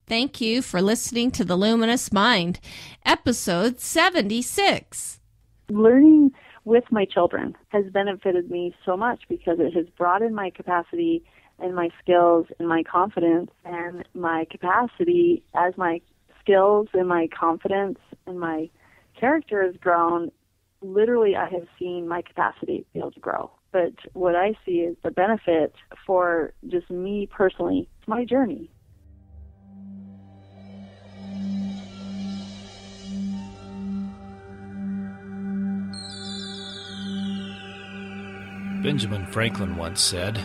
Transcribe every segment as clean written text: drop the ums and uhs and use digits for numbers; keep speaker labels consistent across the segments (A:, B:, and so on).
A: Thank you for listening to The Luminous Mind, episode 76.
B: Learning with my children has benefited me so much because it has broadened my capacity and my skills and my confidence, and my capacity as my skills and my confidence and my character has grown. Literally, I have seen my capacity be able to grow. But what I see is the benefit for just me personally, my journey.
C: Benjamin Franklin once said,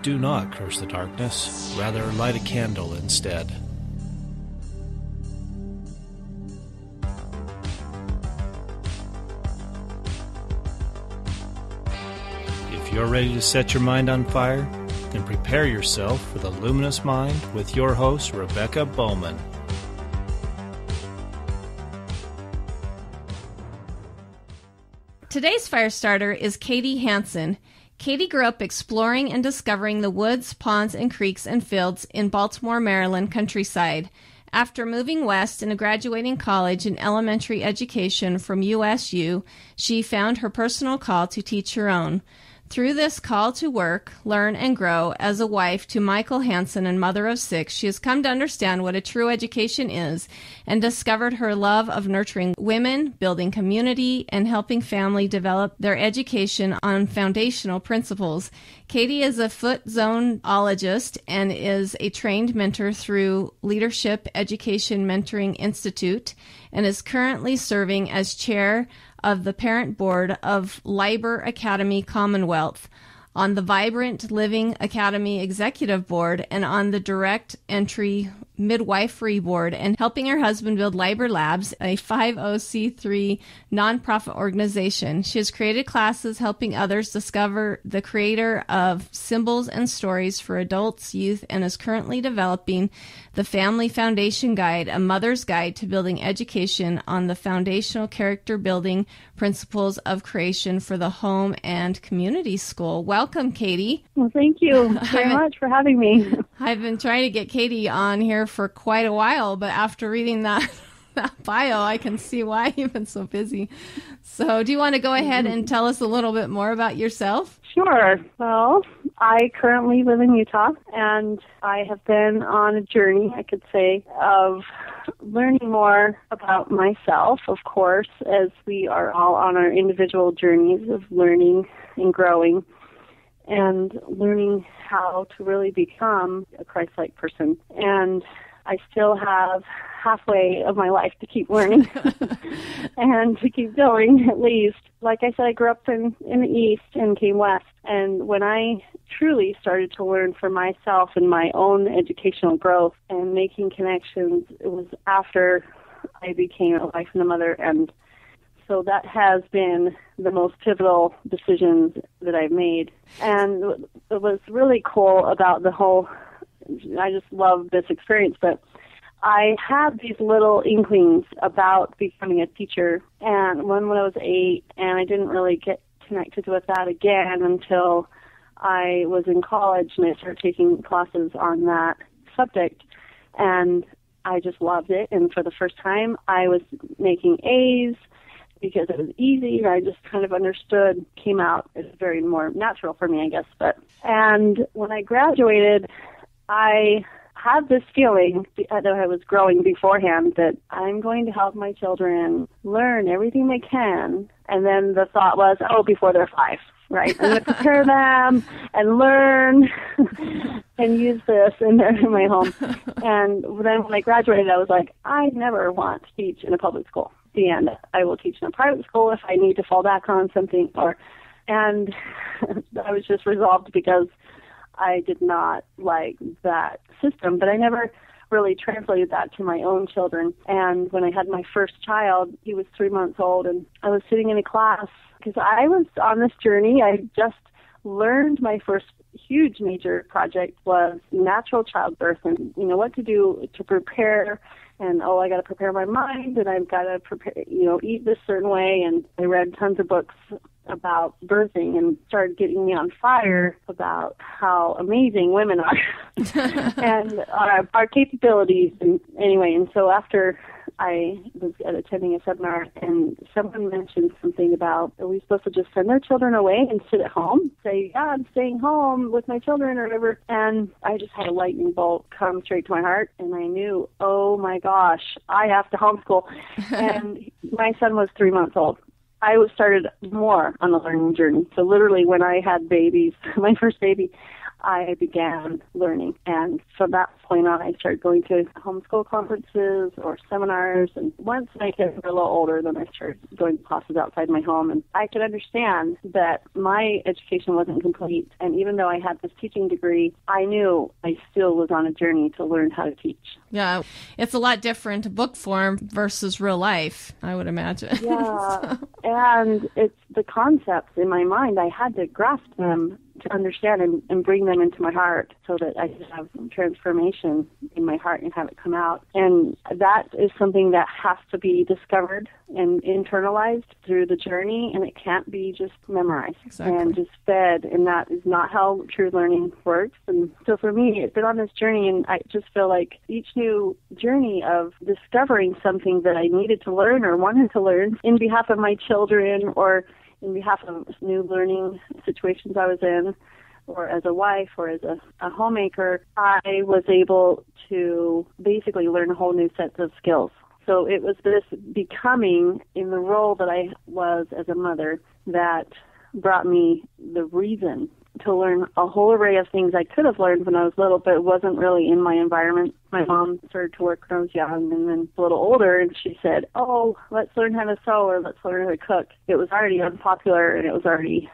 C: "Do not curse the darkness, rather light a candle instead." If you're ready to set your mind on fire, then prepare yourself for the Luminous Mind with your host, Rebecca Bowman.
A: Today's fire starter is Katie Hansen. Katie grew up exploring and discovering the woods, ponds, and creeks and fields in Baltimore, Maryland countryside. After moving west and graduating college in elementary education from USU, she found her personal call to teach her own. Through this call to work, learn, and grow as a wife to Michael Hansen and mother of 6, she has come to understand what a true education is and discovered her love of nurturing women, building community, and helping family develop their education on foundational principles. Katie is a foot zoneologist and is a trained mentor through Leadership Education Mentoring Institute and is currently serving as chair of the parent board of Liber Academy Commonwealth, on the Vibrant Living Academy Executive Board, and on the Direct Entry Midwifery Board, and helping her husband build Liber Labs, a 50c3 nonprofit organization. She has created classes helping others discover the creator of symbols and stories for adults, youth, and is currently developing the Family Foundation Guide, a mother's guide to building education on the foundational character building principles of creation for the home and community school. Welcome, Katie.
B: Well, thank you very much for having me.
A: I've been trying to get Katie on here for quite a while, but after reading that bio, I can see why you've been so busy. So do you want to go ahead and tell us a little bit more about yourself?
B: Sure. Well, I currently live in Utah, and I have been on a journey, I could say, of learning more about myself, of course, as we are all on our individual journeys of learning and growing and learning how to really become a Christ-like person. And I still have halfway of my life to keep learning and to keep going, at least. Like I said, I grew up in the East and came West. And when I truly started to learn for myself and my own educational growth and making connections, it was after I became a wife and a mother. And so that has been the most pivotal decisions that I've made. And it was really cool about the whole, I just love this experience, but I had these little inklings about becoming a teacher, and one when I was 8, and I didn't really get connected with that again until I was in college and I started taking classes on that subject, and I just loved it. And for the first time, I was making A's because it was easy, and I just kind of understood, came out as very more natural for me, I guess. And when I graduated, I had this feeling that I was growing beforehand that I'm going to help my children learn everything they can. And then the thought was, before they're 5, right? I'm going to prepare them and learn and use this in my home. And then when I graduated, I was like, I never want to teach in a public school. The end. I will teach in a private school if I need to fall back on something. And I was just resolved because I did not like that system, but I never really translated that to my own children. And when I had my first child, he was 3 months old, and I was sitting in a class because I was on this journey. I just learned my first huge major project was natural childbirth and, what to do to prepare. And, I got to prepare my mind, and I've got to prepare, eat this certain way. And I read tons of books about birthing and started getting me on fire about how amazing women are and our capabilities. And anyway, and so after I was attending a seminar, and someone mentioned something about, are we supposed to just send our children away and sit at home? Say, yeah, I'm staying home with my children or whatever. And I just had a lightning bolt come straight to my heart, and I knew, oh my gosh, I have to homeschool. And my son was 3 months old. I started more on the learning journey. So literally when I had babies, my first baby, I began learning. And from that point on, I started going to homeschool conferences or seminars. And once my kids were a little older, then I started going to classes outside my home. And I could understand that my education wasn't complete. And even though I had this teaching degree, I knew I still was on a journey to learn how to teach.
A: Yeah, it's a lot different book form versus real life, I would imagine.
B: Yeah, and it's the concepts in my mind. I had to grasp them to understand and bring them into my heart so that I could have transformation in my heart and have it come out. And that is something that has to be discovered and internalized through the journey, and it can't be just memorized and just fed, and that is not how true learning works. And so for me, it's been on this journey, and I just feel like each new journey of discovering something that I needed to learn or wanted to learn in behalf of my children or in behalf of new learning situations I was in, or as a wife or as a homemaker, I was able to basically learn a whole new set of skills. So it was this becoming in the role that I was as a mother that brought me the reason to learn a whole array of things I could have learned when I was little, but it wasn't really in my environment. My mom started to work when I was young and then a little older, and she said, oh, let's learn how to sew or let's learn how to cook. It was already unpopular, and it was already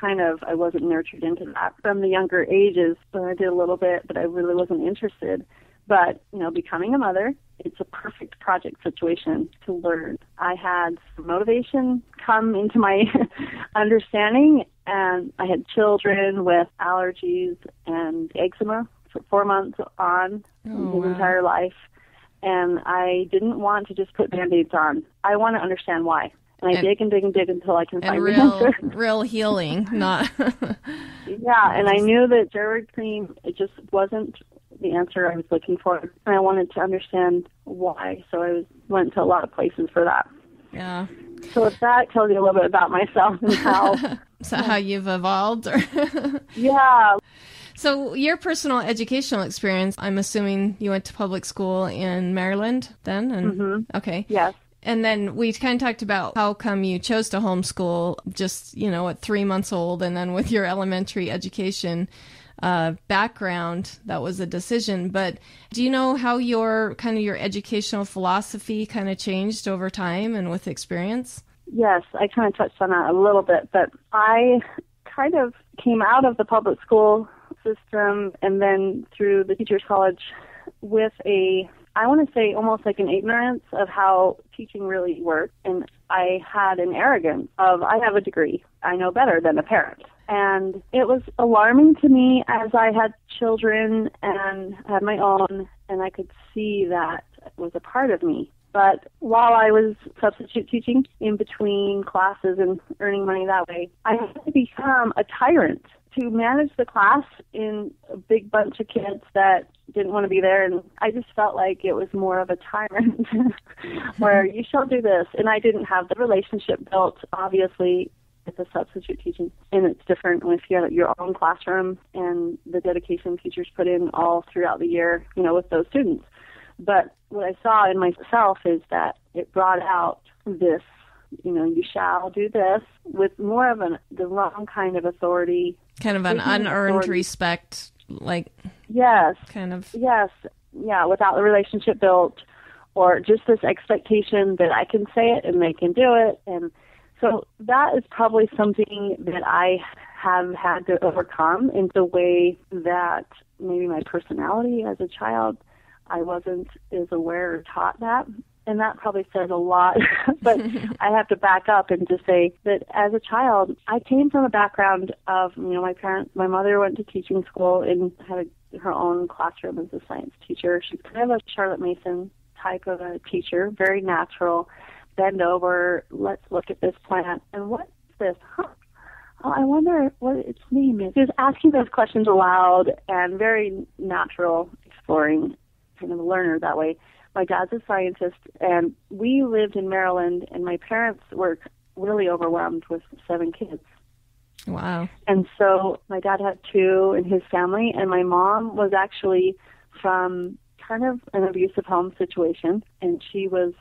B: I wasn't nurtured into that from the younger ages. So I did a little bit, but I really wasn't interested. But, becoming a mother, it's a perfect project situation to learn. I had some motivation come into my understanding, and I had children with allergies and eczema for 4 months on his entire life. And I didn't want to just put Band-Aids on. I want to understand why. And I dig and dig and dig until I can find the answer.
A: Real healing, not...
B: Yeah, and I knew that steroid cream, it just wasn't the answer I was looking for. And I wanted to understand why, so I went to a lot of places for that.
A: Yeah.
B: So if that tells you a little bit about myself and how...
A: So how you've evolved? Or
B: Yeah.
A: So your personal educational experience, I'm assuming you went to public school in Maryland then? And Okay.
B: Yes.
A: And then we kind of talked about how come you chose to homeschool just, at 3 months old, and then with your elementary education background, that was a decision. But do you know how your educational philosophy kind of changed over time and with experience?
B: Yes, I kind of touched on that a little bit, but I kind of came out of the public school system and then through the Teachers College with I want to say almost like an ignorance of how teaching really works. And I had an arrogance of, I have a degree. I know better than a parent. And it was alarming to me as I had children and had my own, and I could see that it was a part of me. But while I was substitute teaching in between classes and earning money that way, I had to become a tyrant to manage the class in a big bunch of kids that didn't want to be there. And I just felt like it was more of a tyrant where you shall do this. And I didn't have the relationship built, obviously, with the substitute teaching. And it's different if you have your own classroom and the dedication teachers put in all throughout the year, with those students. But what I saw in myself is that it brought out this, you shall do this with more of the wrong kind of authority.
A: Kind of an unearned respect, like...
B: Yes.
A: Kind of.
B: Yes. Yeah, without the relationship built, or just this expectation that I can say it and they can do it. And so that is probably something that I have had to overcome in the way that maybe my personality as a child, I wasn't as aware or taught that. And that probably says a lot, but I have to back up and just say that as a child, I came from a background of, my mother went to teaching school and had her own classroom as a science teacher. She's kind of a Charlotte Mason type of a teacher, very natural, bend over, let's look at this plant. And what this? Huh. Oh, I wonder what its name is. He was asking those questions aloud and very natural, exploring, kind of a learner that way. My dad's a scientist, and we lived in Maryland, and my parents were really overwhelmed with 7 kids.
A: Wow.
B: And so my dad had 2 in his family, and my mom was actually from kind of an abusive home situation, and she was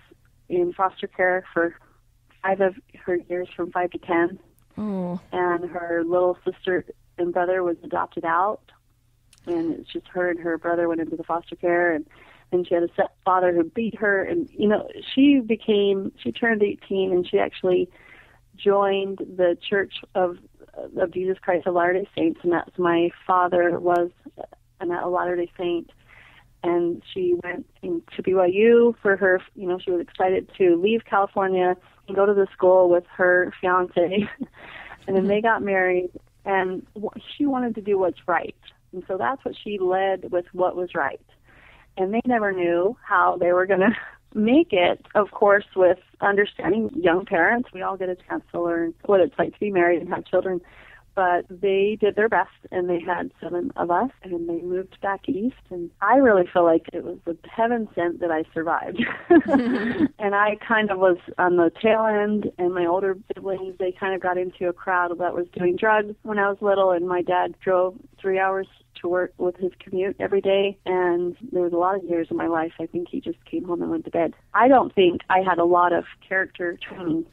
B: in foster care for 5 of her years, from 5 to 10.
A: Oh.
B: And her little sister and brother was adopted out, and it's just her and her brother went into the foster care, and she had a stepfather who beat her, and she turned 18, and she actually joined the Church of Jesus Christ of Latter-day Saints, and that's my father was a Latter-day Saint. And she went to BYU for her, she was excited to leave California and go to the school with her fiance. And then they got married, and she wanted to do what's right. And so that's what she led with, what was right. And they never knew how they were going to make it, of course, with understanding young parents. We all get a chance to learn what it's like to be married and have children. But they did their best, and they had 7 of us, and they moved back east. And I really feel like it was heaven sent that I survived. And I kind of was on the tail end, and my older siblings, they kind of got into a crowd that was doing drugs when I was little, and my dad drove 3 hours to work with his commute every day, and there was a lot of years in my life I think he just came home and went to bed. I don't think I had a lot of character training,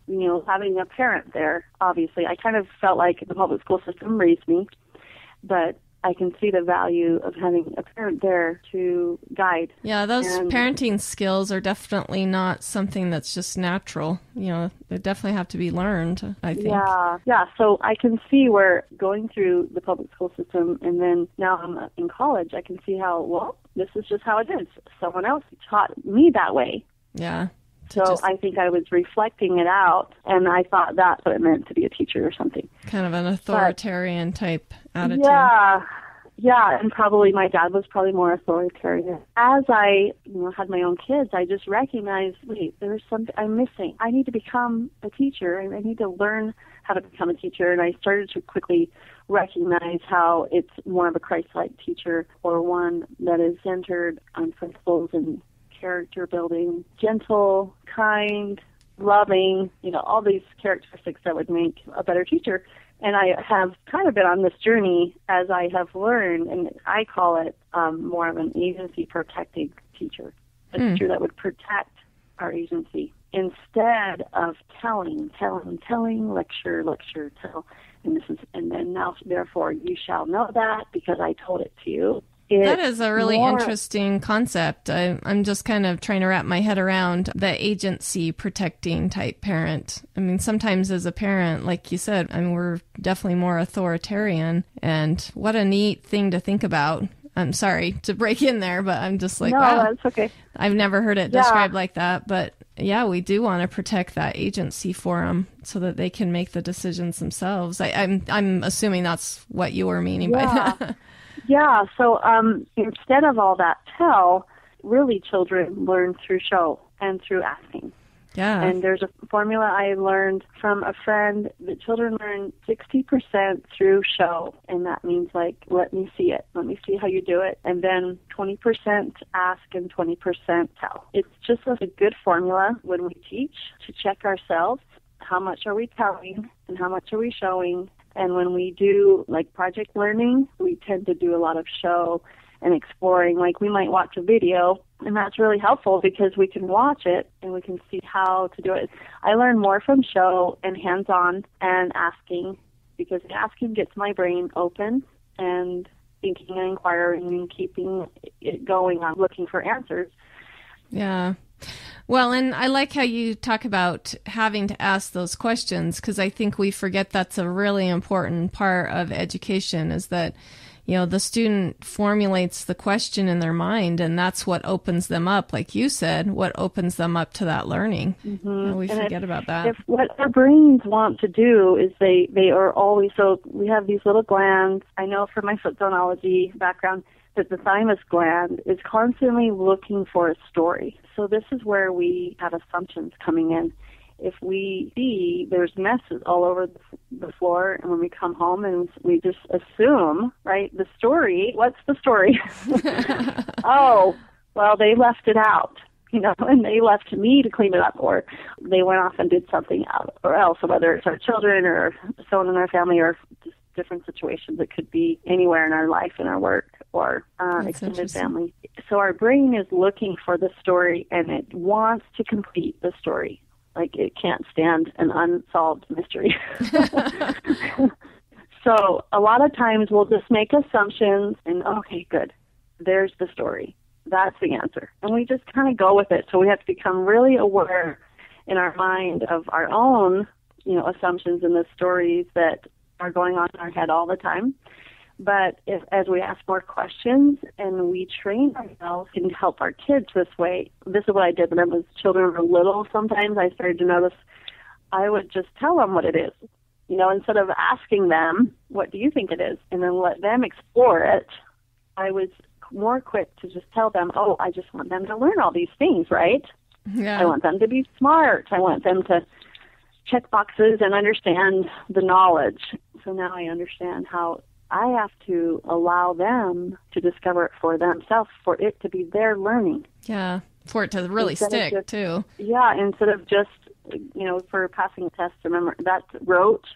B: having a parent there. Obviously, I kind of felt like the public school system raised me, but I can see the value of having a parent there to guide.
A: Yeah, those parenting skills are definitely not something that's just natural. They definitely have to be learned, I think.
B: Yeah. So I can see where going through the public school system, and then now I'm in college, I can see how, this is just how it is. Someone else taught me that way.
A: Yeah.
B: So I think I was reflecting it out, and I thought that's what it meant to be a teacher or something.
A: Kind of an authoritarian type attitude.
B: Yeah, and probably my dad was probably more authoritarian. As I had my own kids, I just recognized, wait, there's something I'm missing. I need to become a teacher, and I need to learn how to become a teacher. And I started to quickly recognize how it's more of a Christ-like teacher, or one that is centered on principles and character building, gentle, kind, loving, all these characteristics that would make a better teacher. And I have kind of been on this journey as I have learned, and I call it more of an agency protecting teacher, a teacher that would protect our agency instead of telling, lecture, tell, and then now therefore you shall know that because I told it to you.
A: That is a really interesting concept. I'm just kind of trying to wrap my head around the agency protecting type parent. I mean, sometimes as a parent, like you said, we're definitely more authoritarian, and what a neat thing to think about. I'm sorry to break in there, but I'm just like,
B: no,
A: wow,
B: that's okay.
A: I've never heard it described like that, but yeah, we do want to protect that agency for them so that they can make the decisions themselves. I'm assuming that's what you were meaning by that.
B: Yeah, so instead of all that tell, really children learn through show and through asking.
A: Yeah.
B: And there's a formula I learned from a friend that children learn 60% through show, and that means let me see it. Let me see how you do it. And then 20% ask and 20% tell. It's just a good formula when we teach to check ourselves. How much are we telling and how much are we showing? And when we do project learning, we tend to do a lot of show and exploring. We might watch a video, and that's really helpful because we can watch it and we can see how to do it. I learn more from show and hands-on and asking, because asking gets my brain open and thinking and inquiring and keeping it going on looking for answers.
A: Yeah. Well, and I like how you talk about having to ask those questions, because I think we forget that's a really important part of education, is that, the student formulates the question in their mind, and that's what opens them up, like you said, what opens them up to that learning. Mm-hmm. We forget about that.
B: If what our brains want to do is they are always, so we have these little glands. I know from my foot zonology background that the thymus gland is constantly looking for a story. So this is where we have assumptions coming in. if we see there's messes all over the floor, and when we come home and we just assume, right, the story, what's the story? Oh, well, they left it out, and they left me to clean it up, or they went off and did something else, whether it's our children or someone in our family or just different situations. It could be anywhere in our life, in our work, or extended family. So our brain is looking for the story, and it wants to complete the story. Like, it can't stand an unsolved mystery. So a lot of times we'll just make assumptions and, okay, good, there's the story. That's the answer. And we just kind of go with it. So we have to become really aware in our mind of our own, assumptions and the stories that are going on in our head all the time. But as we ask more questions and we train ourselves and help our kids this way, this is what I did when children were little. Sometimes I started to notice I would just tell them what it is. Instead of asking them, what do you think it is? And then let them explore it, I was more quick to just tell them, oh, I just want them to learn all these things, right?
A: Yeah.
B: I want them to be smart. I want them to check boxes and understand the knowledge. So now I understand how I have to allow them to discover it for themselves, for it to be their learning.
A: Yeah, for it to really stick, too.
B: Yeah, instead of just, for passing a test, remember, that's rote,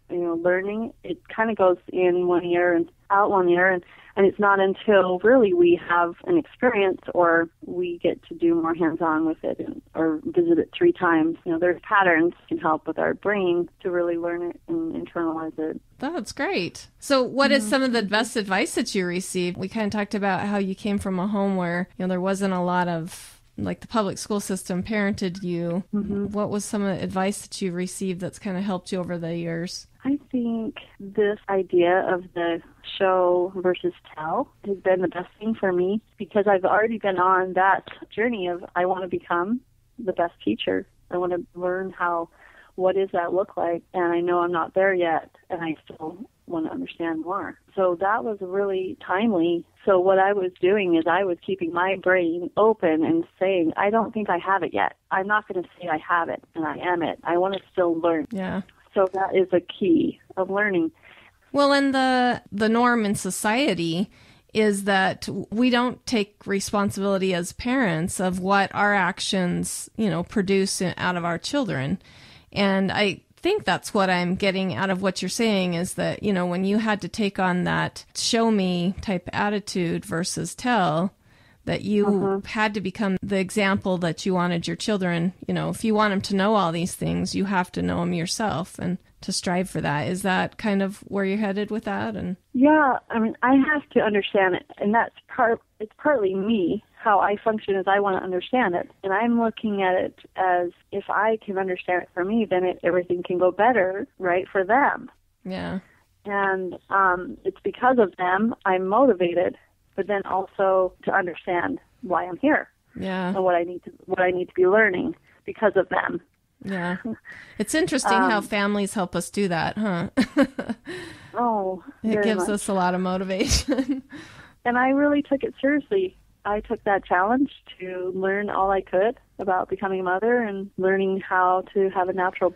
B: learning. It kind of goes in one ear and out one ear, and it's not until really we have an experience or we get to do more hands-on with it or visit it 3 times. There's patterns can help with our brain to really learn it and internalize it.
A: That's great. So what is some of the best advice that you received? We kind of talked about how you came from a home where, there wasn't a lot of, like, the public school system parented you. Mm-hmm. What was some of the advice that you received that's kind of helped you over the years?
B: I think this idea of the show versus tell has been the best thing for me, because I've already been on that journey of I want to become the best teacher. I want to learn what does that look like, and I know I'm not there yet, and I still want to understand more. So that was really timely. So what I was doing is I was keeping my brain open and saying, I don't think I have it yet. I'm not going to say I have it and I am it. I want to still learn.
A: Yeah.
B: So that is a key of learning.
A: Well, and the norm in society is that we don't take responsibility as parents of what our actions, produce out of our children. And I think that's what I'm getting out of what you're saying is that, when you had to take on that show me type attitude versus tell, that you had to become the example that you wanted your children. If you want them to know all these things, you have to know them yourself and to strive for that. Is that kind of where you're headed with that? And
B: yeah, I have to understand it, and it's partly me. How I function is I want to understand it, and I'm looking at it as if I can understand it for me, then everything can go better, right, for them.
A: Yeah.
B: And it's because of them I'm motivated, but then also to understand why I'm here.
A: Yeah.
B: And what I need to be learning because of them.
A: Yeah. It's interesting how families help us do that, huh? It gives us a lot of motivation.
B: And I really took it seriously. I took that challenge to learn all I could about becoming a mother and learning how to have a natural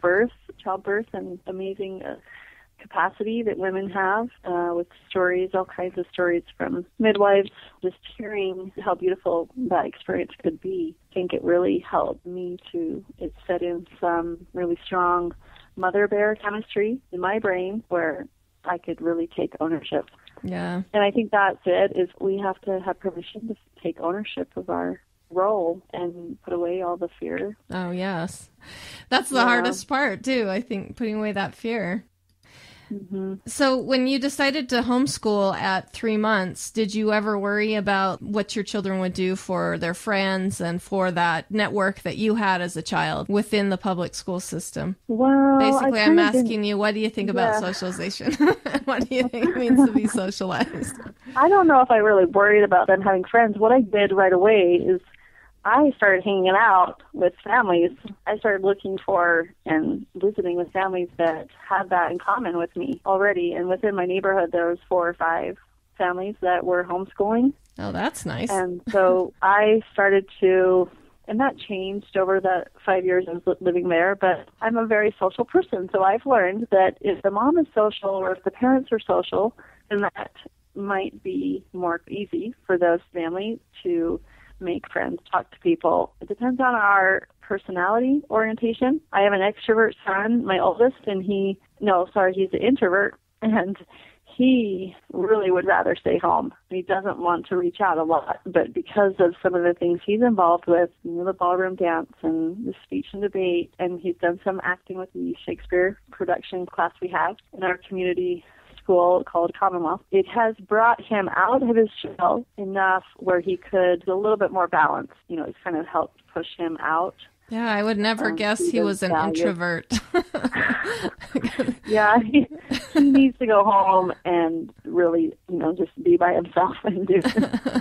B: childbirth, and amazing capacity that women have with stories, all kinds of stories from midwives, just hearing how beautiful that experience could be. I think it really helped me it set in some really strong mother bear chemistry in my brain where I could really take ownership.
A: Yeah.
B: And I think that's it, is we have to have permission to take ownership of our role and put away all the fear.
A: Oh, yes. That's the hardest part, too, I think, putting away that fear. Mm-hmm. So when you decided to homeschool at 3 months, did you ever worry about what your children would do for their friends and for that network that you had as a child within the public school system?
B: Well,
A: basically, I'm asking you, what do you think about socialization? What do you think it means to be socialized?
B: I don't know if I really worried about them having friends. What I did right away is I started hanging out with families. I started looking for and visiting with families that had that in common with me already. And within my neighborhood, there was 4 or 5 families that were homeschooling.
A: Oh, that's nice.
B: And so I started to And that changed over the 5 years I was living there, but I'm a very social person, so I've learned that if the mom is social or if the parents are social, then that might be more easy for those families to make friends, talk to people. It depends on our personality orientation. I have an extrovert son, my oldest, and he's an introvert, and he really would rather stay home. He doesn't want to reach out a lot, but because of some of the things he's involved with, the ballroom dance and the speech and debate, and he's done some acting with the Shakespeare production class we have in our community school called Commonwealth, it has brought him out of his shell enough where he could a little bit more balance. It's kind of helped push him out.
A: Yeah, I would never guess he was an introvert.
B: Yeah, he needs to go home and really, just be by himself and do.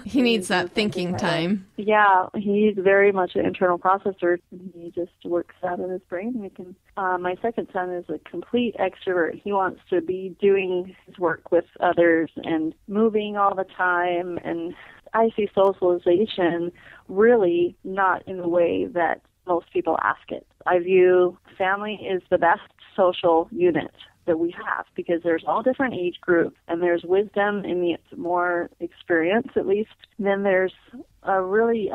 A: He needs that thinking time.
B: Yeah, he's very much an internal processor. He just works out in his brain. My second son is a complete extrovert. He wants to be doing his work with others and moving all the time. And I see socialization really not in the way that most people ask it. I view family is the best social unit that we have because there's all different age groups and there's wisdom in the more experience, at least. Then there's a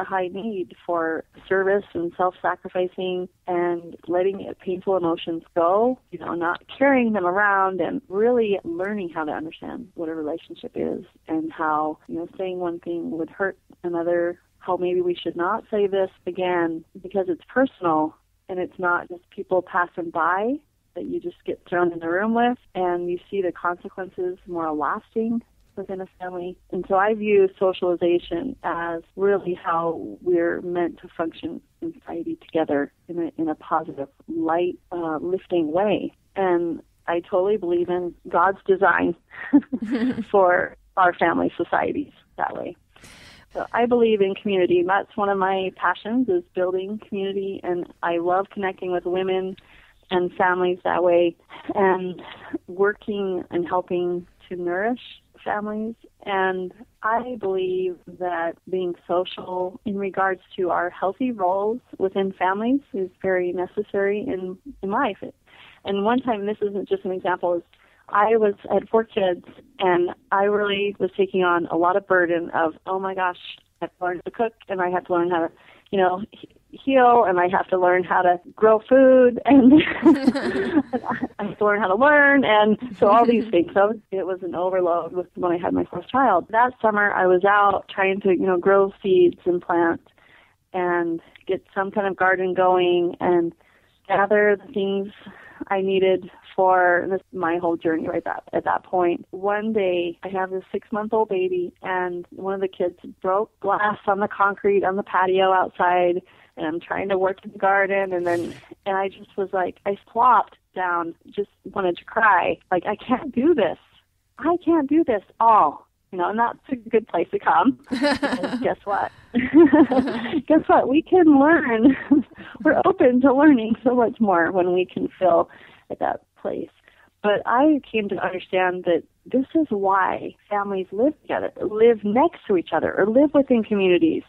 B: high need for service and self-sacrificing and letting painful emotions go, not carrying them around and really learning how to understand what a relationship is and how, saying one thing would hurt another, how maybe we should not say this again because it's personal and it's not just people passing by that you just get thrown in the room with, and you see the consequences more lasting within a family. And so I view socialization as really how we're meant to function in society together in a positive, light, lifting way. And I totally believe in God's design for our family societies that way. So I believe in community. That's one of my passions is building community, and I love connecting with women and families that way and working and helping to nourish families. And I believe that being social in regards to our healthy roles within families is very necessary in life. And one time, this isn't just an example, is I had 4 kids, and I really was taking on a lot of burden of, oh my gosh, I have to learn to cook, and I have to learn how to, heal, and I have to learn how to grow food, and I have to learn how to learn, and so all these things. So it was an overload when I had my first child. That summer, I was out trying to, grow seeds and plant and get some kind of garden going and gather the things I needed for my whole journey at that point. One day, I have this 6-month-old baby, and one of the kids broke glass on the concrete on the patio outside, and I'm trying to work in the garden, and I just was like, I flopped down, just wanted to cry. Like, I can't do this. I can't do this all. And that's a good place to come. And guess what? Guess what? We can learn. We're open to learning so much more when we can feel at that place. But I came to understand that this is why families live together, live next to each other, or live within communities.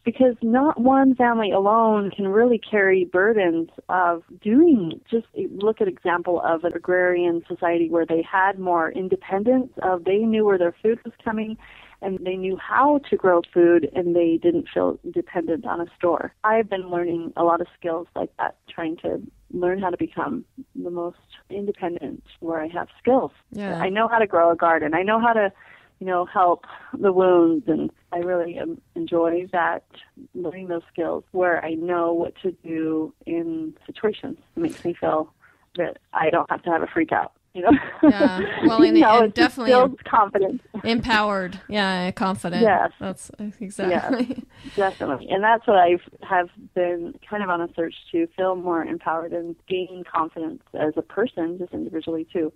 B: Because not one family alone can really carry burdens of doing, just look at example of an agrarian society where they had more independence of, they knew where their food was coming and they knew how to grow food and they didn't feel dependent on a store. I've been learning a lot of skills like that, trying to learn how to become the most independent where I have skills.
A: Yeah.
B: I know how to grow a garden. I know how to help the wounds, and I really enjoy that, learning those skills where I know what to do in situations. It makes me feel that I don't have to have a freak out,
A: Yeah, well, and
B: it
A: definitely
B: builds confidence.
A: Empowered, yeah, confident.
B: Yes.
A: That's exactly.
B: Yes, definitely. And that's what I have been kind of on a search to feel more empowered and gain confidence as a person, just individually too.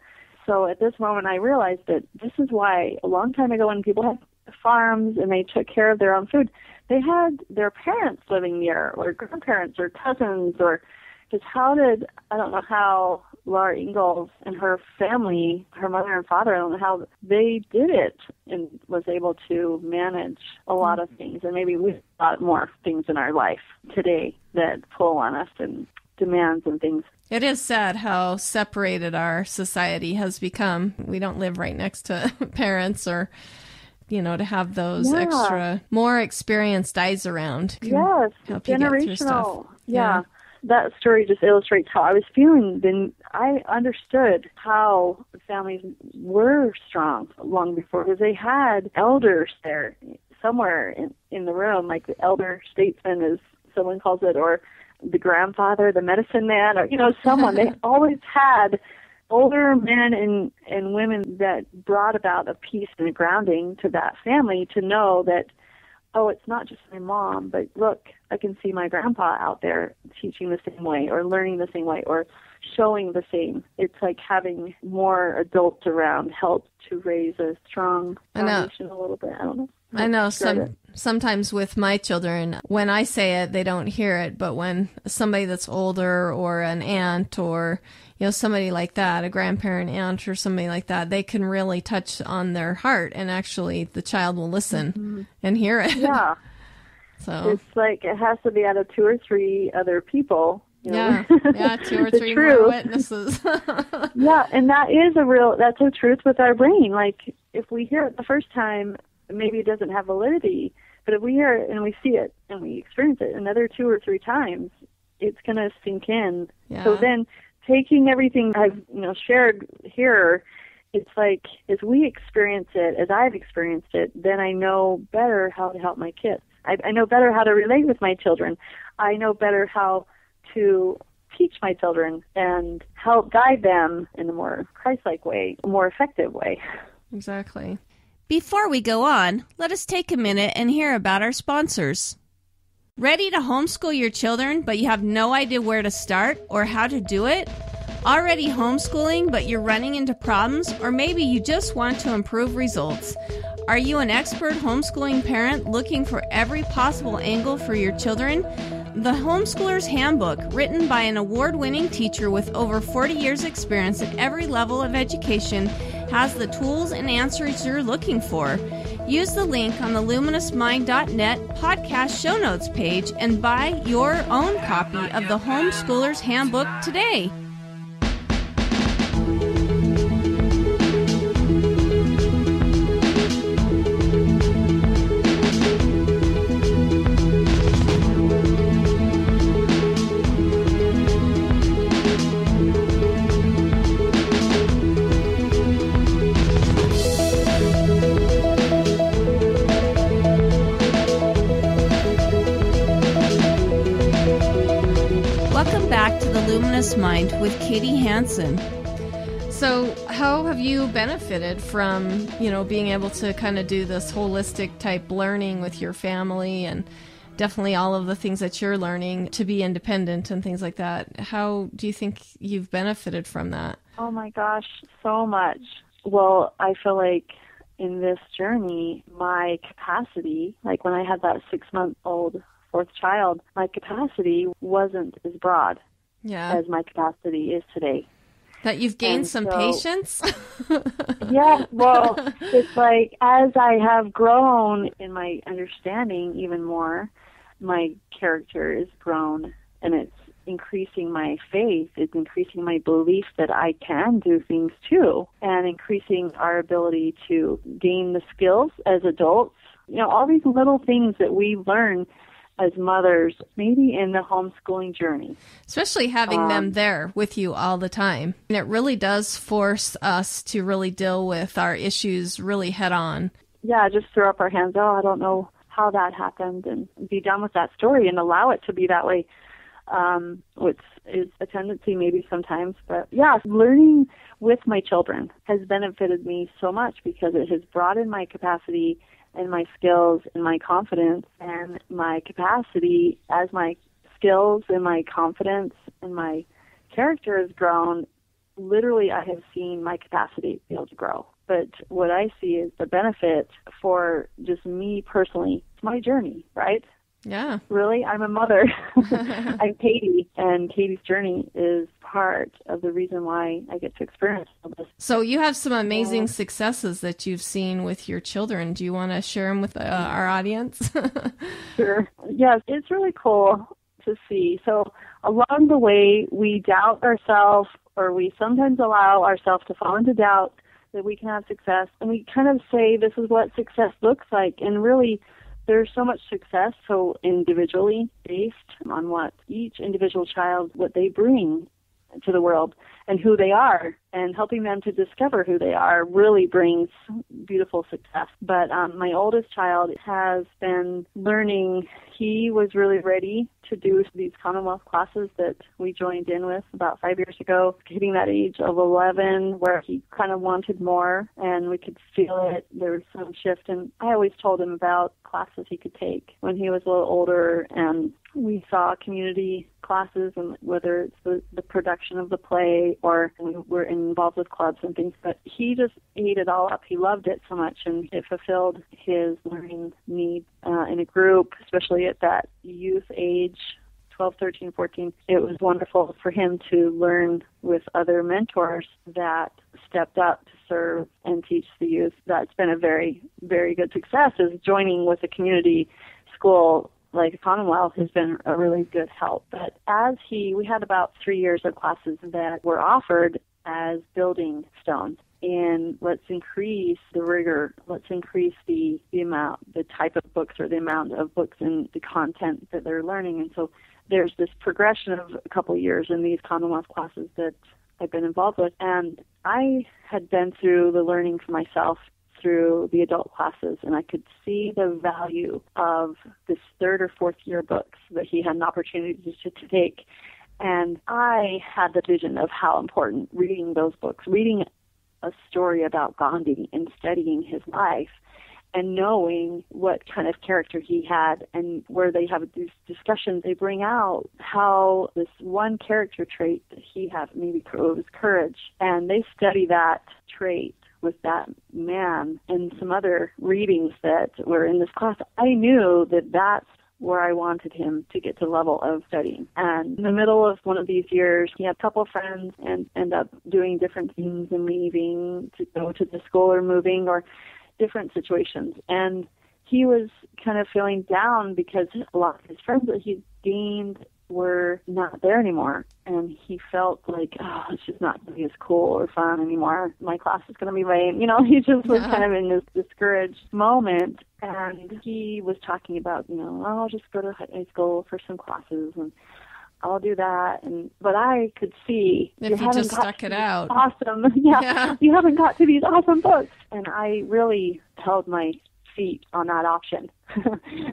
B: So at this moment, I realized that this is why a long time ago when people had farms and they took care of their own food, they had their parents living near or grandparents or cousins or just I don't know how Laura Ingalls and her family, her mother and father, I don't know how they did it and was able to manage a lot of things. And maybe we've a lot more things in our life today that pull on us and demands and things.
A: It is sad how separated our society has become. We don't live right next to parents or, to have those extra, more experienced eyes around.
B: Yes,
A: help you get through stuff.
B: generational. Yeah. That story just illustrates how I was feeling. Then I understood how families were strong long before, because they had elders there somewhere in the room, like the elder statesman, as someone calls it, or the grandfather, the medicine man, or, someone. They always had older men and women that brought about a peace and a grounding to that family to know that, oh, it's not just my mom, but look, I can see my grandpa out there teaching the same way or learning the same way or showing the same. It's like having more adults around helps to raise a strong foundation a little bit. I don't know.
A: I know sometimes with my children, when I say it, they don't hear it. But when somebody that's older or an aunt or, somebody like that, a grandparent aunt or somebody like that, they can really touch on their heart. And actually the child will listen and hear it.
B: Yeah.
A: So
B: it's like it has to be out of 2 or 3 other people.
A: Yeah, 2 or 3 more witnesses.
B: Yeah, and that's a truth with our brain. Like, if we hear it the first time, maybe it doesn't have validity, but if we hear it and we see it and we experience it another 2 or 3 times, it's going to sink in.
A: Yeah.
B: So then taking everything I've shared here, it's like as we experience it, as I've experienced it, then I know better how to help my kids. I know better how to relate with my children. I know better how to teach my children and help guide them in a more Christ-like way, a more effective way.
A: Exactly.
D: Before we go on, let us take a minute and hear about our sponsors. Ready to homeschool your children, but you have no idea where to start or how to do it? Already homeschooling, but you're running into problems, or maybe you just want to improve results. Are you an expert homeschooling parent looking for every possible angle for your children? The Homeschooler's Handbook, written by an award-winning teacher with over 40 years' experience at every level of education, has the tools and answers you're looking for. Use the link on the luminousmind.net podcast show notes page and buy your own copy of the Homeschooler's Handbook today. Mind with Katie Hansen.
A: So how have you benefited from, being able to kind of do this holistic type learning with your family and definitely all of the things that you're learning to be independent and things like that? How do you think you've benefited from that?
B: Oh my gosh, so much. Well, I feel like in this journey, my capacity, like when I had that 6-month-old 4th child, my capacity wasn't as broad as my capacity is today.
A: That you've gained some patience?
B: Yeah, well, it's like as I have grown in my understanding even more, my character is grown, and it's increasing my faith. It's increasing my belief that I can do things too, and increasing our ability to gain the skills as adults. All these little things that we learn as mothers, maybe in the homeschooling journey.
A: Especially having them there with you all the time. And it really does force us to really deal with our issues really head on.
B: Yeah, just throw up our hands, I don't know how that happened, and be done with that story and allow it to be that way, which is a tendency maybe sometimes. But yeah, learning with my children has benefited me so much because it has broadened my capacity and my skills and my confidence, and my capacity as my skills and my confidence and my character has grown. Literally, I have seen my capacity be able to grow. But what I see is the benefit for just me personally, it's my journey, right?
A: Yeah.
B: Really, I'm a mother. I'm Katie, and Katie's journey is part of the reason why I get to experience all this.
A: So you have some amazing successes that you've seen with your children. Do you want to share them with our audience?
B: Sure. Yes, it's really cool to see. So along the way, we doubt ourselves, or we sometimes allow ourselves to fall into doubt that we can have success. And we kind of say this is what success looks like. And really, there's so much success, so individually based on what each individual child, what they bring to the world and who they are, and helping them to discover who they are really brings beautiful success. But my oldest child has been learning. He was really ready to do these Commonwealth classes that we joined in with about 5 years ago, hitting that age of 11 where he kind of wanted more, and we could feel it. There was some shift, and I always told him about classes he could take when he was a little older, and we saw community classes, and whether it's the production of the play or we were involved with clubs and things, but he just ate it all up. He loved it so much, and it fulfilled his learning need in a group, especially at that youth age, 12, 13, 14. It was wonderful for him to learn with other mentors that stepped up to serve and teach the youth. That's been a very, very good success, is joining with a community school like Commonwealth has been a really good help. But we had about 3 years of classes that were offered as building stones. And let's increase the rigor. Let's increase the amount, the type of books, or the amount of books and the content that they're learning. And so there's this progression of a couple of years in these Commonwealth classes that I've been involved with. And I had been through the learning for myself through the adult classes, and I could see the value of this third or fourth year books that he had an opportunity to take. And I had the vision of how important reading those books, reading a story about Gandhi and studying his life and knowing what kind of character he had, and where they have these discussions, they bring out how this one character trait that he had, maybe it was courage, and they study that trait with that man and some other readings that were in this class. I knew that that's where I wanted him to get to the level of studying. And in the middle of one of these years, he had a couple of friends and end up doing different things and leaving to go to the school or moving or different situations. And he was kind of feeling down because a lot of his friends that he'd gained were not there anymore. And he felt like, it's just not going to be as cool or fun anymore. My class is going to be lame. He just was kind of in this discouraged moment. And he was talking about, I'll just go to high school for some classes and I'll do that. But I could see
A: if you just stuck it out.
B: Awesome. Yeah. You haven't got to these awesome books. And I really held my feet on that option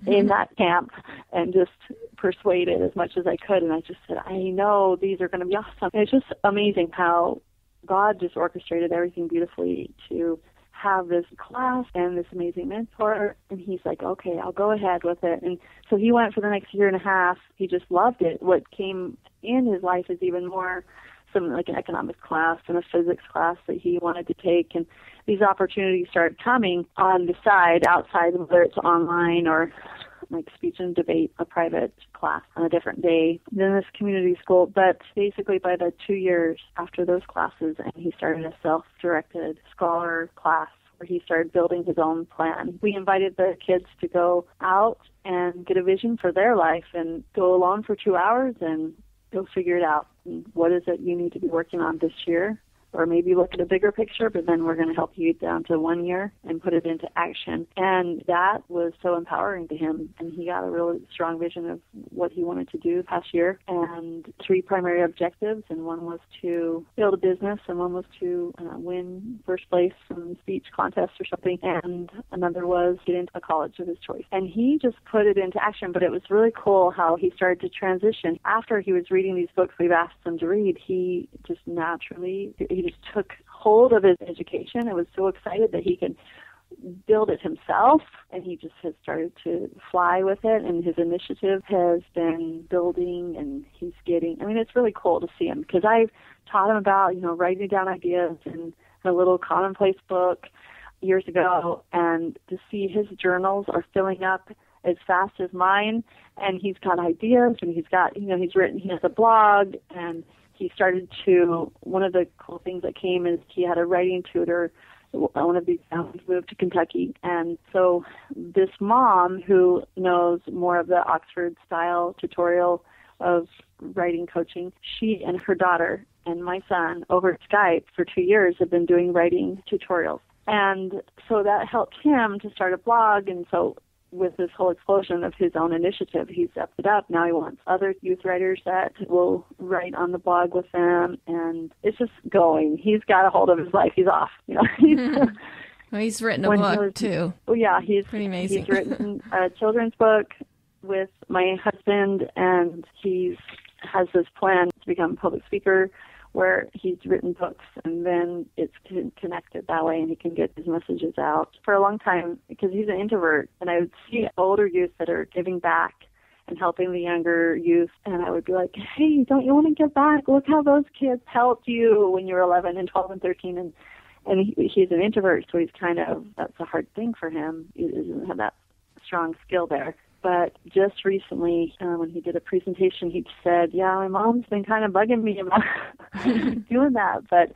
B: in that camp and just persuaded as much as I could. And I just said, I know these are going to be awesome. And it's just amazing how God just orchestrated everything beautifully to have this class and this amazing mentor. And he's like, okay, I'll go ahead with it. And so he went for the next year and a half. He just loved it. What came in his life is even more some like an economics class and a physics class that he wanted to take. And these opportunities started coming on the side, outside, whether it's online or like speech and debate, a private class on a different day than this community school. But basically by the 2 years after those classes, and he started a self-directed scholar class where he started building his own plan. We invited the kids to go out and get a vision for their life and go alone for 2 hours and go figure it out. What is it you need to be working on this year? Or maybe look at a bigger picture, but then we're going to help you down to 1 year and put it into action. And that was so empowering to him. And he got a really strong vision of what he wanted to do past year, and 3 primary objectives. And one was to build a business, and one was to win first place in speech contest or something. And another was get into a college of his choice. And he just put it into action. But it was really cool how he started to transition. After he was reading these books we've asked him to read, he just naturally, he just took hold of his education and was so excited that he could build it himself, and he just has started to fly with it, and his initiative has been building, and he's getting, it's really cool to see him, because I've taught him about, writing down ideas in a little commonplace book years ago, and to see his journals are filling up, as fast as mine, and he's got ideas, and he's got, he has a blog, and he started to, one of the cool things that came is he had a writing tutor. One of these families moved to Kentucky, and so this mom who knows more of the Oxford style tutorial of writing coaching, she and her daughter and my son over Skype for 2 years have been doing writing tutorials. And so that helped him to start a blog, and so with this whole explosion of his own initiative, he stepped it up. Now he wants other youth writers that will write on the blog with them, and it's just going. He's got a hold of his life. He's off.
A: Well, he's written a book, too.
B: Oh, yeah. He's
A: pretty amazing.
B: He's written a children's book with my husband, and he has this plan to become a public speaker where he's written books, and then it's connected that way, and he can get his messages out. For a long time, because he's an introvert, and I would see older youth that are giving back and helping the younger youth, and I would be like, hey, don't you want to give back? Look how those kids helped you when you were 11 and 12 and 13, and he's an introvert, so he's kind of, that's a hard thing for him. He doesn't have that strong skill there. But just recently, when he did a presentation, he said, yeah, my mom's been kind of bugging me about doing that. But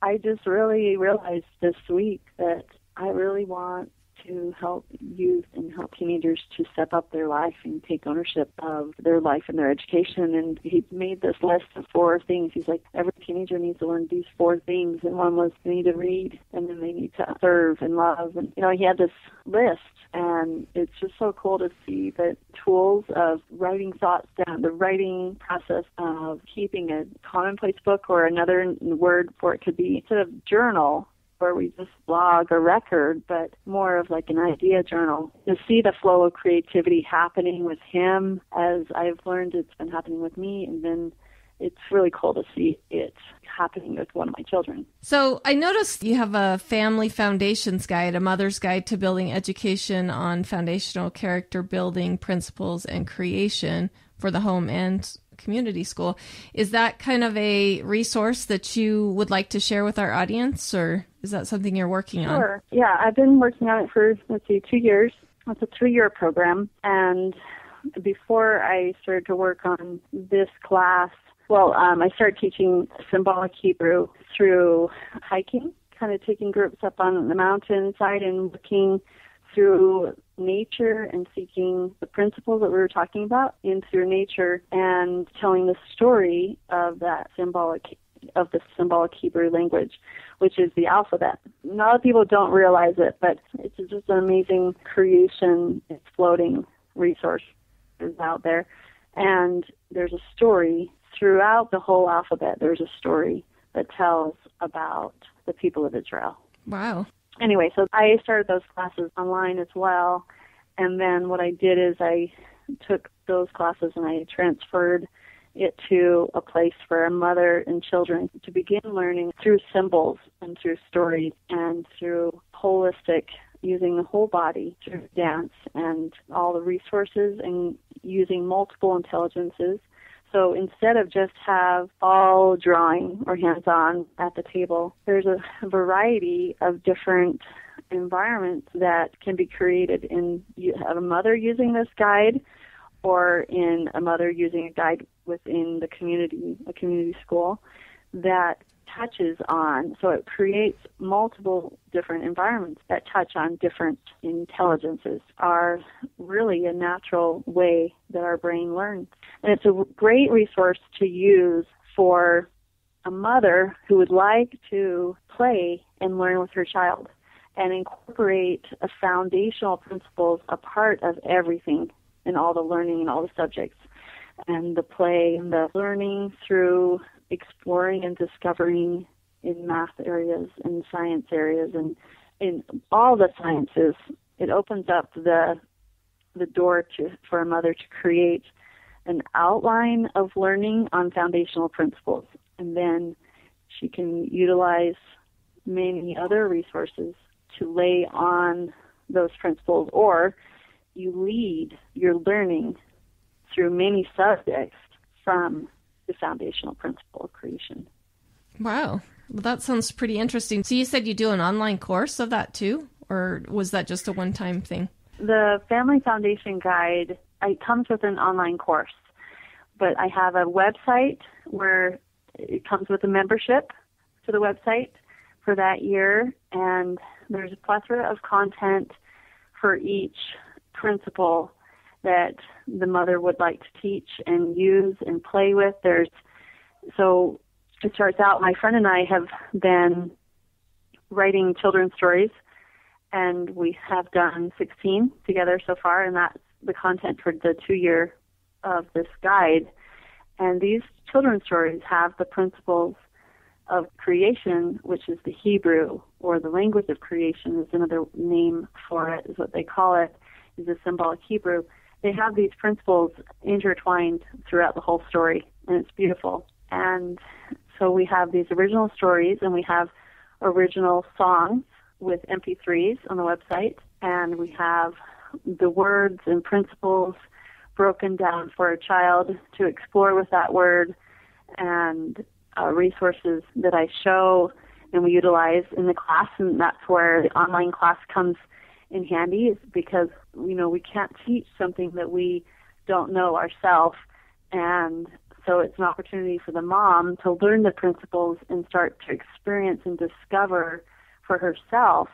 B: I just really realized this week that I really want to help youth and help teenagers to step up their life and take ownership of their life and their education. And he made this list of 4 things. He's like, every teenager needs to learn these 4 things. And one was they need to read, and then they need to serve and love. And, he had this list. And it's just so cool to see the tools of writing thoughts down, the writing process of keeping a commonplace book, or another word for it could be, instead of journal, where we just blog or record, but more of like an idea journal. To see the flow of creativity happening with him, as I've learned it's been happening with me, and then it's really cool to see it happening with one of my children.
A: So I noticed you have a family foundations guide, a mother's guide to building education on foundational character building principles and creation for the home and community school. Is that kind of a resource that you would like to share with our audience, or is that something you're working on?
B: Sure. Yeah, I've been working on it for, 2 years. It's a 3-year program. And before I started to work on this class, I started teaching symbolic Hebrew through hiking, kind of taking groups up on the mountainside and looking through nature and seeking the principles that we were talking about in through nature, and telling the story of the symbolic Hebrew language, which is the alphabet. A lot of people don't realize it, but it's just an amazing creation, exploding resource is out there. And there's a story throughout the whole alphabet. There's a story that tells about the people of Israel.
A: Wow.
B: Anyway, so I started those classes online as well. And then what I did is I took those classes and I transferred it to a place for a mother and children to begin learning through symbols and through stories and through holistic, using the whole body through dance and all the resources, and using multiple intelligences. So instead of just have all drawing or hands-on at the table, there's a variety of different environments that can be created in a mother using this guide, or in a mother using a guide within the community, a community school, that touches on, so it creates multiple different environments that touch on different intelligences, are really a natural way that our brain learns. And it's a great resource to use for a mother who would like to play and learn with her child and incorporate a foundational principles, a part of everything in all the learning and all the subjects, and the play and the learning through exploring and discovering in math areas and science areas and in all the sciences. It opens up the door for a mother to create an outline of learning on foundational principles, and then she can utilize many other resources to lay on those principles, or you lead your learning through many subjects from the foundational principle of creation.
A: Wow. Well, that sounds pretty interesting. So you said you do an online course of that too, or was that just a one-time thing?
B: The Family Foundation Guide, it comes with an online course, but I have a website where it comes with a membership to the website for that year, and there's a plethora of content for each principle that the mother would like to teach and use and play with. So it starts out, my friend and I have been writing children's stories, and we have done 16 together so far, and that's the content for the 2-year of this guide. And these children's stories have the principles of creation, which is the Hebrew, or the language of creation is another name for it, is what they call it, is the symbolic Hebrew. They have these principles intertwined throughout the whole story, and it's beautiful. And so we have these original stories, and we have original songs with MP3s on the website, and we have the words and principles broken down for a child to explore with that word, and resources that I show and we utilize in the class, and that's where the online class comes in handy, is because, we can't teach something that we don't know ourselves, and so it's an opportunity for the mom to learn the principles and start to experience and discover for herself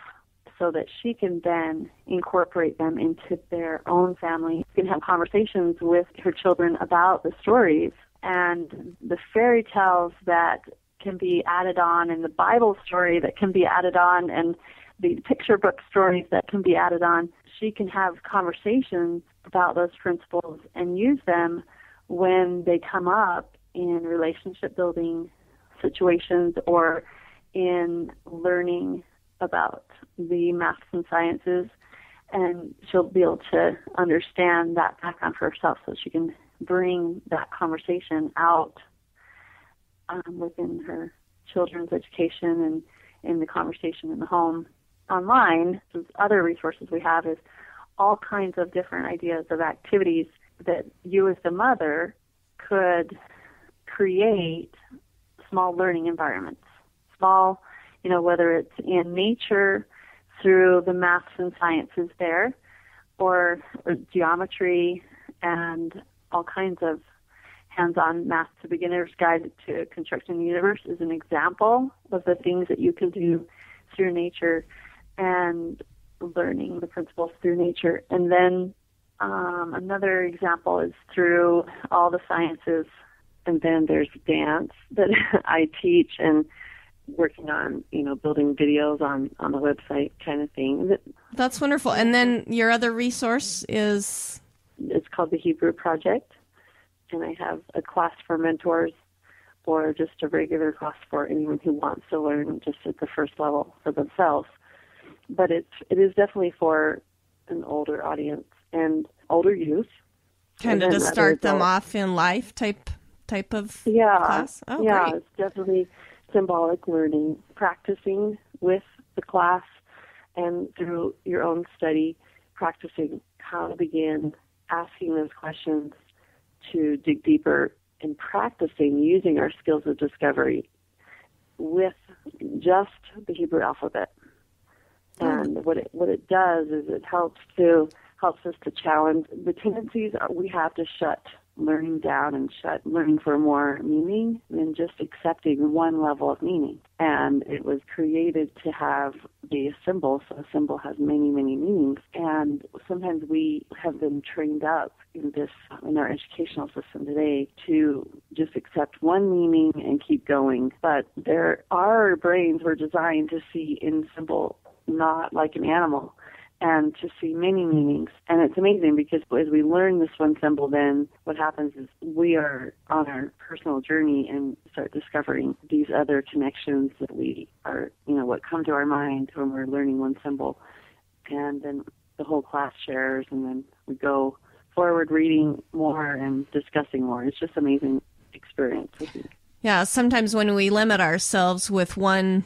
B: so that she can then incorporate them into their own family. She can have conversations with her children about the stories and the fairy tales that can be added on, and the Bible story that can be added on, and the picture book stories that can be added on. She can have conversations about those principles and use them when they come up in relationship building situations or in learning about the maths and sciences, and she'll be able to understand that background for herself so she can bring that conversation out within her children's education and in the conversation in the home. Online, other resources we have is all kinds of different ideas of activities that you as the mother could create small learning environments. Small, whether it's in nature through the maths and sciences there, or geometry and all kinds of hands-on math to beginners guide to constructing the universe is an example of the things that you can do through nature and learning the principles through nature. And then another example is through all the sciences. And then there's dance that I teach, and working on, building videos on the website kind of thing.
A: That's wonderful. And then your other resource is?
B: It's called the Hebrew Project. And I have a class for mentors, or just a regular class for anyone who wants to learn just at the first level for themselves. But it is definitely for an older audience and older youth.
A: Kind of to start them off in life type of class? Oh,
B: yeah,
A: great.
B: It's definitely symbolic learning, practicing with the class and through your own study, practicing how to begin asking those questions, to dig deeper, and practicing using our skills of discovery with just the Hebrew alphabet. And what it does is it helps us to challenge the tendencies we have to shut learning down and shut learning for more meaning than just accepting one level of meaning. And it was created to have be a symbol, so a symbol has many, many meanings. And sometimes we have been trained up in our educational system today to just accept one meaning and keep going. But our brains were designed to see in symbol not like an animal, and to see many meanings. And it's amazing because as we learn this one symbol, then what happens is we are on our personal journey and start discovering these other connections that we are, what come to our mind when we're learning one symbol. And then the whole class shares, and then we go forward reading more and discussing more. It's just an amazing experience, I think.
A: Yeah, sometimes when we limit ourselves with one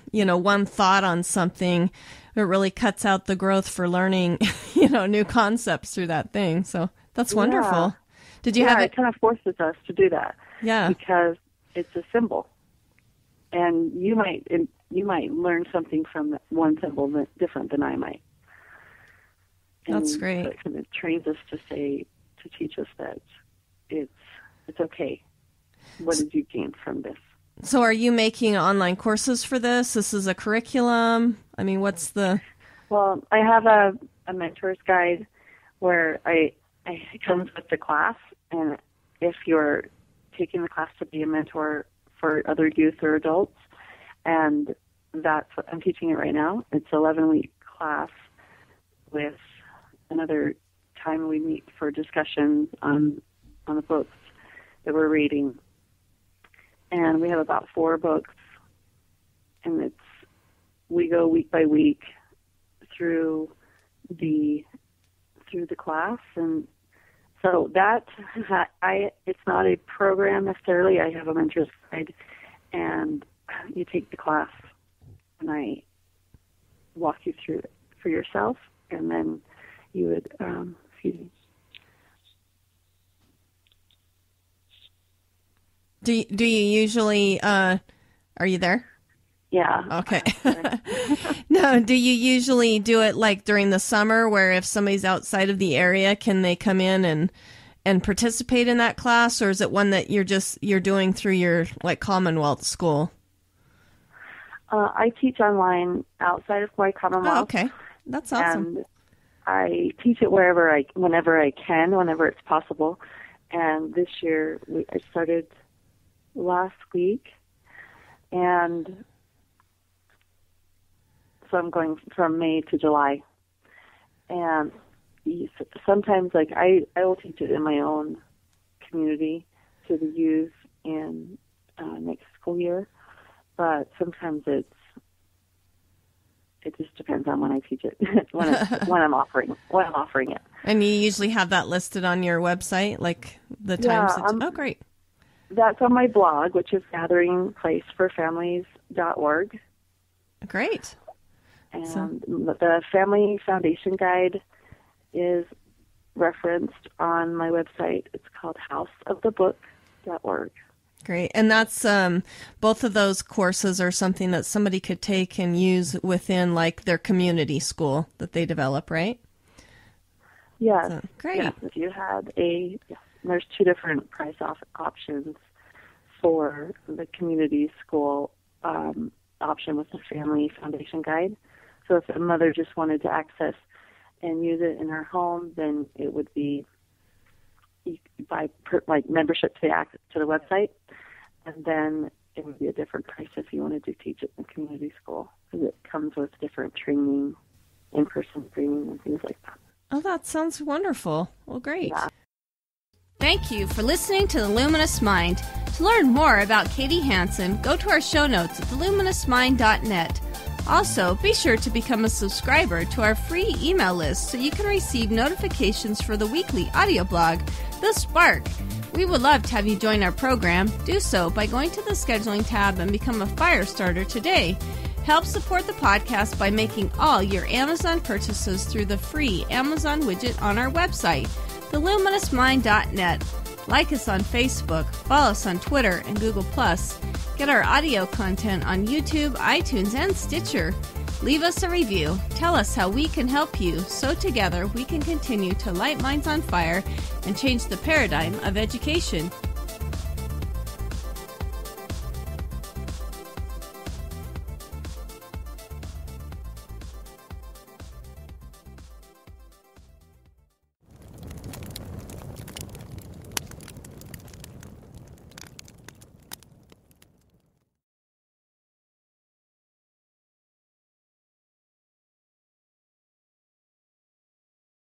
A: thought on something, it really cuts out the growth for learning, new concepts through that thing. So that's wonderful. Did you have
B: it kind of forces us to do that.
A: Yeah.
B: Because it's a symbol. And you might learn something from one symbol that's different than I might.
A: That's great.
B: It kind of trains us to teach us that it's okay. What did you gain from this?
A: So are you making online courses for this? This is a curriculum? I mean, what's the...
B: Well, I have a mentor's guide where it comes with the class, and if you're taking the class to be a mentor for other youth or adults, and that's what I'm teaching it right now. It's an 11-week class with another time we meet for discussions on the books that we're reading. And we have about 4 books, and we go week by week through the class, and so that it's not a program necessarily. I have a mentor's guide, and you take the class, and I walk you through it for yourself, and then you would excuse me.
A: Do you usually, are you there?
B: Yeah.
A: Okay. No, do you usually do it like during the summer where if somebody's outside of the area, can they come in and participate in that class? Or is it one that you're doing through your like Commonwealth school?
B: I teach online outside of my Commonwealth.
A: Oh, okay. That's awesome.
B: And I teach it whenever I can, whenever it's possible. And this year I started last week, and so I'm going from May to July. And sometimes, like, I will teach it in my own community to the youth in next school year, but sometimes it just depends on when I teach it, when I'm offering it.
A: And you usually have that listed on your website, like the times. Oh, great.
B: That's on my blog, which is gatheringplaceforfamilies.org.
A: Great.
B: And the Family Foundation Guide is referenced on my website. It's called houseofthebook.org.
A: Great. And that's both of those courses are something that somebody could take and use within like their community school that they develop, right?
B: Yes.
A: So, great.
B: Yes. If you had there's 2 different price options for the community school option with the Family Foundation Guide. So if a mother just wanted to access and use it in her home, then it would be by membership to the website, and then it would be a different price if you wanted to teach it in the community school, because it comes with different training, in-person training, and things like that.
A: Oh, that sounds wonderful. Well, great.
B: Yeah.
D: Thank you for listening to The Luminous Mind. To learn more about Katie Hansen, go to our show notes at theluminousmind.net. Also, be sure to become a subscriber to our free email list so you can receive notifications for the weekly audio blog, The Spark. We would love to have you join our program. Do so by going to the scheduling tab and become a fire starter today. Help support the podcast by making all your Amazon purchases through the free Amazon widget on our website, theluminousmind.net. Like us on Facebook, follow us on Twitter and Google+. Get our audio content on YouTube, iTunes, and Stitcher. Leave us a review. Tell us how we can help you, so together we can continue to light minds on fire and change the paradigm of education.